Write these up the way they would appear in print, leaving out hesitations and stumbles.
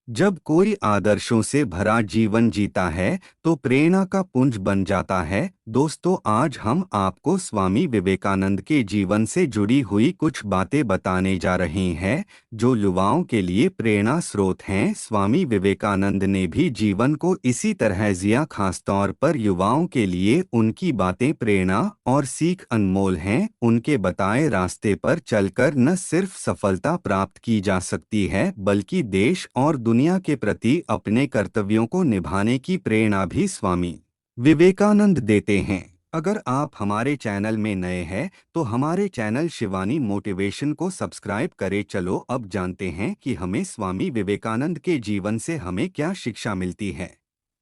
जब कोई आदर्शों से भरा जीवन जीता है तो प्रेरणा का पुंज बन जाता है। दोस्तों, आज हम आपको स्वामी विवेकानंद के जीवन से जुड़ी हुई कुछ बातें बताने जा रहे हैं जो युवाओं के लिए प्रेरणा स्रोत हैं। स्वामी विवेकानंद ने भी जीवन को इसी तरह जिया, खासतौर पर युवाओं के लिए उनकी बातें प्रेरणा और सीख अनमोल हैं। उनके बताए रास्ते पर चलकर न सिर्फ सफलता प्राप्त की जा सकती है बल्कि देश और दुनिया के प्रति अपने कर्तव्यों को निभाने की प्रेरणा भी स्वामी विवेकानंद देते हैं। अगर आप हमारे चैनल में नए हैं तो हमारे चैनल शिवानी मोटिवेशन को सब्सक्राइब करें। चलो अब जानते हैं कि हमें स्वामी विवेकानंद के जीवन से हमें क्या शिक्षा मिलती है।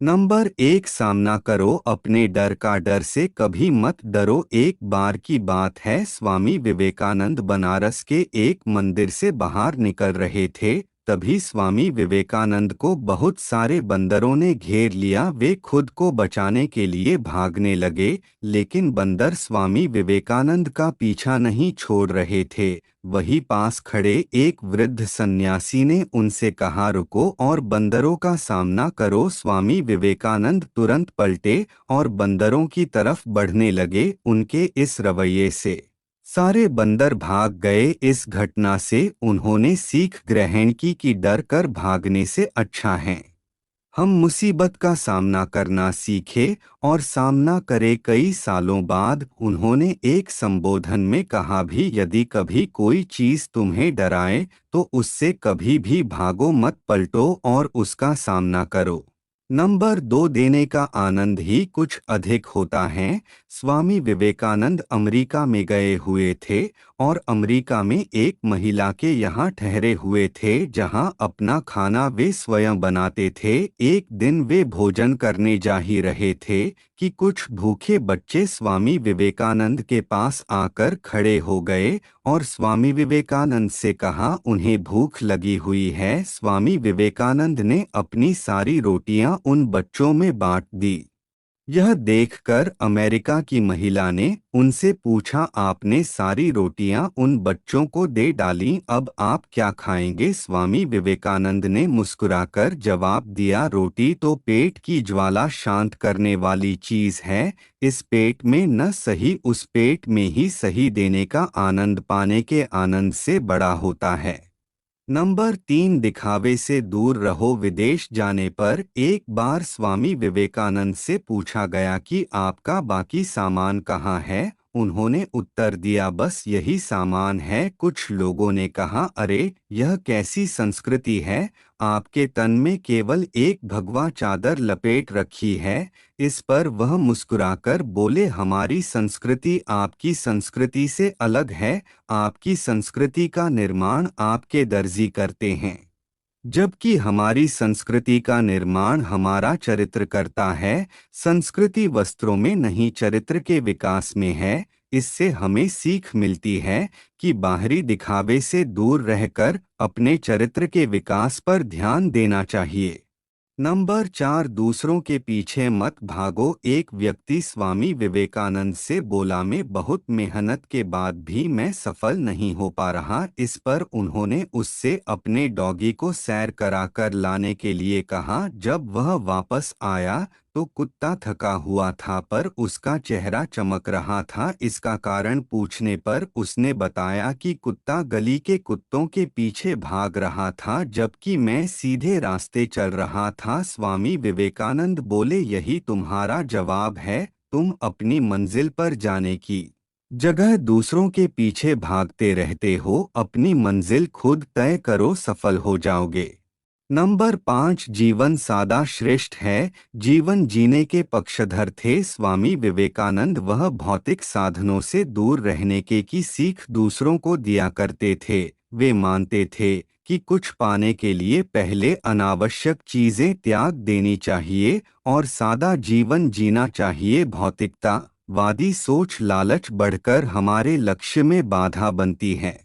नंबर 1, सामना करो अपने डर का। डर से कभी मत डरो। एक बार की बात है, स्वामी विवेकानंद बनारस के एक मंदिर से बाहर निकल रहे थे। तभी स्वामी विवेकानंद को बहुत सारे बंदरों ने घेर लिया। वे खुद को बचाने के लिए भागने लगे, लेकिन बंदर स्वामी विवेकानंद का पीछा नहीं छोड़ रहे थे। वहीं पास खड़े एक वृद्ध सन्यासी ने उनसे कहा, रुको और बंदरों का सामना करो। स्वामी विवेकानंद तुरंत पलटे और बंदरों की तरफ बढ़ने लगे। उनके इस रवैये से सारे बंदर भाग गए। इस घटना से उन्होंने सीख ग्रहण की कि डर कर भागने से अच्छा है हम मुसीबत का सामना करना सीखे और सामना करें। कई सालों बाद उन्होंने एक संबोधन में कहा भी, यदि कभी कोई चीज तुम्हें डराए तो उससे कभी भी भागो मत, पलटो और उसका सामना करो। नंबर 2, देने का आनंद ही कुछ अधिक होता है। स्वामी विवेकानंद अमेरिका में गए हुए थे और अमेरिका में एक महिला के यहाँ ठहरे हुए थे जहाँ अपना खाना वे स्वयं बनाते थे। एक दिन वे भोजन करने जा ही रहे थे कि कुछ भूखे बच्चे स्वामी विवेकानंद के पास आकर खड़े हो गए और स्वामी विवेकानंद से कहा, उन्हें भूख लगी हुई है। स्वामी विवेकानंद ने अपनी सारी रोटियां उन बच्चों में बांट दी। यह देखकर अमेरिका की महिला ने उनसे पूछा, आपने सारी रोटियां उन बच्चों को दे डाली, अब आप क्या खाएंगे? स्वामी विवेकानंद ने मुस्कुराकर जवाब दिया, रोटी तो पेट की ज्वाला शांत करने वाली चीज है। इस पेट में न सही उस पेट में ही सही, देने का आनंद पाने के आनंद से बड़ा होता है। नंबर 3, दिखावे से दूर रहो। विदेश जाने पर एक बार स्वामी विवेकानंद से पूछा गया कि आपका बाकी सामान कहाँ है? उन्होंने उत्तर दिया, बस यही सामान है। कुछ लोगों ने कहा, अरे यह कैसी संस्कृति है, आपके तन में केवल एक भगवा चादर लपेट रखी है। इस पर वह मुस्कुराकर बोले, हमारी संस्कृति आपकी संस्कृति से अलग है। आपकी संस्कृति का निर्माण आपके दर्जी करते हैं, जबकि हमारी संस्कृति का निर्माण हमारा चरित्र करता है। संस्कृति वस्त्रों में नहीं, चरित्र के विकास में है। इससे हमें सीख मिलती है कि बाहरी दिखावे से दूर रहकर अपने चरित्र के विकास पर ध्यान देना चाहिए। नंबर 4, दूसरों के पीछे मत भागो। एक व्यक्ति स्वामी विवेकानंद से बोला, मैं बहुत मेहनत के बाद भी मैं सफल नहीं हो पा रहा। इस पर उन्होंने उससे अपने डॉगी को सैर कराकर लाने के लिए कहा। जब वह वापस आया तो कुत्ता थका हुआ था पर उसका चेहरा चमक रहा था। इसका कारण पूछने पर उसने बताया कि कुत्ता गली के कुत्तों के पीछे भाग रहा था जबकि मैं सीधे रास्ते चल रहा था। स्वामी विवेकानंद बोले, यही तुम्हारा जवाब है। तुम अपनी मंजिल पर जाने की जगह दूसरों के पीछे भागते रहते हो। अपनी मंजिल खुद तय करो, सफल हो जाओगे। नंबर 5, जीवन सादा श्रेष्ठ है। जीवन जीने के पक्षधर थे स्वामी विवेकानंद। वह भौतिक साधनों से दूर रहने की सीख दूसरों को दिया करते थे। वे मानते थे कि कुछ पाने के लिए पहले अनावश्यक चीजें त्याग देनी चाहिए और सादा जीवन जीना चाहिए। भौतिकता वादी सोच, लालच बढ़कर हमारे लक्ष्य में बाधा बनती है।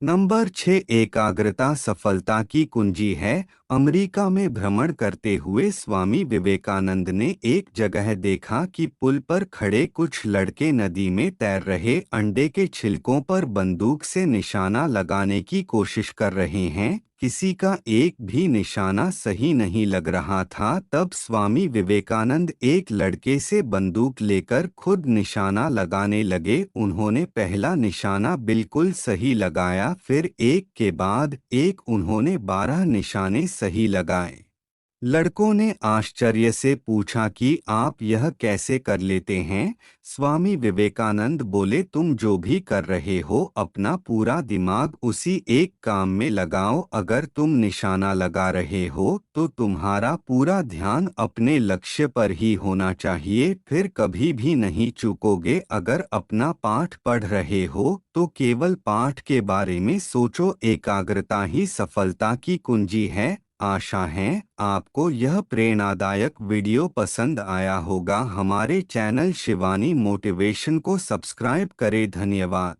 नंबर 6, एकाग्रता सफलता की कुंजी है। अमेरिका में भ्रमण करते हुए स्वामी विवेकानंद ने एक जगह देखा कि पुल पर खड़े कुछ लड़के नदी में तैर रहे अंडे के छिलकों पर बंदूक से निशाना लगाने की कोशिश कर रहे हैं। किसी का एक भी निशाना सही नहीं लग रहा था। तब स्वामी विवेकानंद एक लड़के से बंदूक लेकर खुद निशाना लगाने लगे। उन्होंने पहला निशाना बिल्कुल सही लगाया, फिर एक के बाद एक उन्होंने 12 निशाने सही लगाए। लड़कों ने आश्चर्य से पूछा कि आप यह कैसे कर लेते हैं? स्वामी विवेकानंद बोले, तुम जो भी कर रहे हो अपना पूरा दिमाग उसी एक काम में लगाओ। अगर तुम निशाना लगा रहे हो तो तुम्हारा पूरा ध्यान अपने लक्ष्य पर ही होना चाहिए, फिर कभी भी नहीं चूकोगे। अगर अपना पाठ पढ़ रहे हो तो केवल पाठ के बारे में सोचो। एकाग्रता ही सफलता की कुंजी है। आशा है आपको यह प्रेरणादायक वीडियो पसंद आया होगा। हमारे चैनल शिवानी मोटिवेशन को सब्सक्राइब करें। धन्यवाद।